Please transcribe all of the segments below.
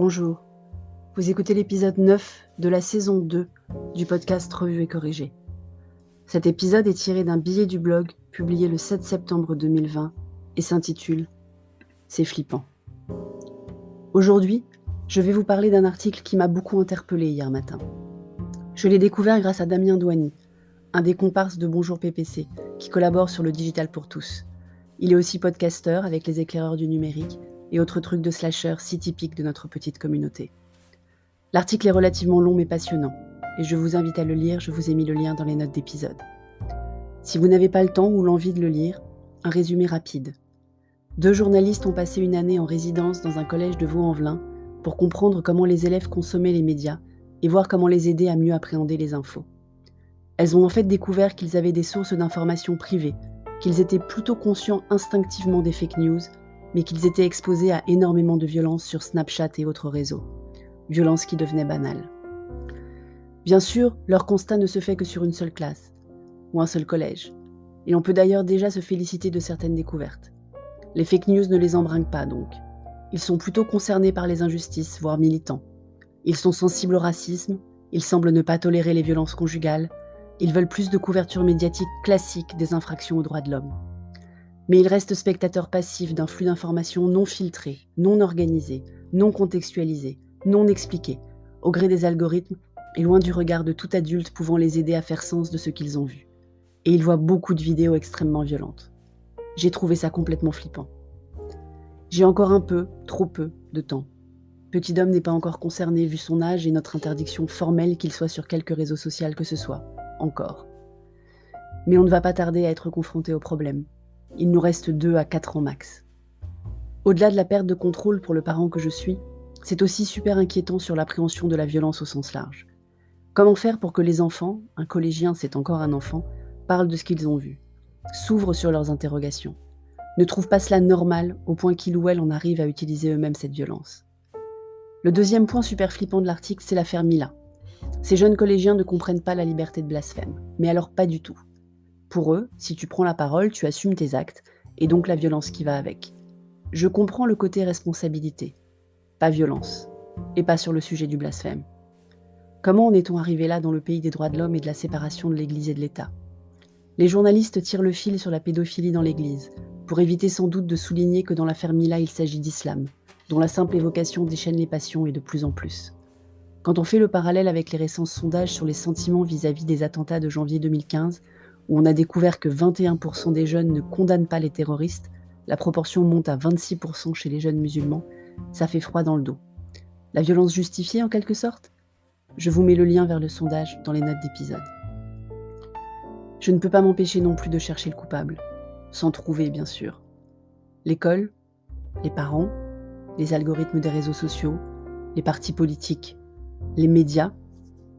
Bonjour, vous écoutez l'épisode 9 de la saison 2 du podcast Revu et Corrigé. Cet épisode est tiré d'un billet du blog publié le 7 septembre 2020 et s'intitule « C'est flippant ». Aujourd'hui, je vais vous parler d'un article qui m'a beaucoup interpellée hier matin. Je l'ai découvert grâce à Damien Douani, un des comparses de Bonjour PPC, qui collabore sur le Digital pour tous. Il est aussi podcasteur avec les éclaireurs du numérique et autres trucs de slasher si typiques de notre petite communauté. L'article est relativement long mais passionnant, et je vous invite à le lire, je vous ai mis le lien dans les notes d'épisode. Si vous n'avez pas le temps ou l'envie de le lire, un résumé rapide. 2 journalistes ont passé une année en résidence dans un collège de Vaux-en-Velin pour comprendre comment les élèves consommaient les médias et voir comment les aider à mieux appréhender les infos. Elles ont en fait découvert qu'ils avaient des sources d'informations privées, qu'ils étaient plutôt conscients instinctivement des fake news, mais qu'ils étaient exposés à énormément de violences sur Snapchat et autres réseaux. Violences qui devenaient banales. Bien sûr, leur constat ne se fait que sur une seule classe, ou un seul collège, et on peut d'ailleurs déjà se féliciter de certaines découvertes. Les fake news ne les embrinquent pas donc. Ils sont plutôt concernés par les injustices, voire militants. Ils sont sensibles au racisme, ils semblent ne pas tolérer les violences conjugales, ils veulent plus de couverture médiatique classique des infractions aux droits de l'homme. Mais ils restent spectateurs passifs d'un flux d'informations non filtré, non organisé, non contextualisé, non expliqué, au gré des algorithmes et loin du regard de tout adulte pouvant les aider à faire sens de ce qu'ils ont vu. Et ils voient beaucoup de vidéos extrêmement violentes. J'ai trouvé ça complètement flippant. J'ai encore un peu, trop peu, de temps. Petit Dom n'est pas encore concerné vu son âge et notre interdiction formelle qu'il soit sur quelque réseau social que ce soit. Encore. Mais on ne va pas tarder à être confronté au problème. Il nous reste 2 à 4 ans max. Au-delà de la perte de contrôle pour le parent que je suis, c'est aussi super inquiétant sur l'appréhension de la violence au sens large. Comment faire pour que les enfants, un collégien c'est encore un enfant, parlent de ce qu'ils ont vu, s'ouvrent sur leurs interrogations, ne trouvent pas cela normal au point qu'ils ou elles en arrivent à utiliser eux-mêmes cette violence. Le deuxième point super flippant de l'article, c'est l'affaire Mila. Ces jeunes collégiens ne comprennent pas la liberté de blasphème, mais alors pas du tout. Pour eux, si tu prends la parole, tu assumes tes actes, et donc la violence qui va avec. Je comprends le côté responsabilité, pas violence, et pas sur le sujet du blasphème. Comment en est-on arrivé là dans le pays des droits de l'homme et de la séparation de l'Église et de l'État ? Les journalistes tirent le fil sur la pédophilie dans l'Église, pour éviter sans doute de souligner que dans l'affaire Mila, il s'agit d'islam, dont la simple évocation déchaîne les passions et de plus en plus. Quand on fait le parallèle avec les récents sondages sur les sentiments vis-à-vis des attentats de janvier 2015, où on a découvert que 21% des jeunes ne condamnent pas les terroristes, la proportion monte à 26% chez les jeunes musulmans, ça fait froid dans le dos. La violence justifiée en quelque sorte ? Je vous mets le lien vers le sondage dans les notes d'épisode. Je ne peux pas m'empêcher non plus de chercher le coupable, sans trouver bien sûr. L'école, les parents, les algorithmes des réseaux sociaux, les partis politiques, les médias,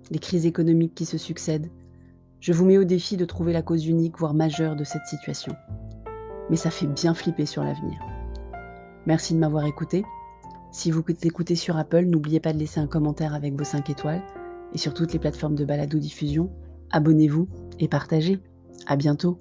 les crises économiques qui se succèdent. Je vous mets au défi de trouver la cause unique, voire majeure de cette situation. Mais ça fait bien flipper sur l'avenir. Merci de m'avoir écouté. Si vous écoutez sur Apple, n'oubliez pas de laisser un commentaire avec vos 5 étoiles. Et sur toutes les plateformes de balado-diffusion, abonnez-vous et partagez. À bientôt.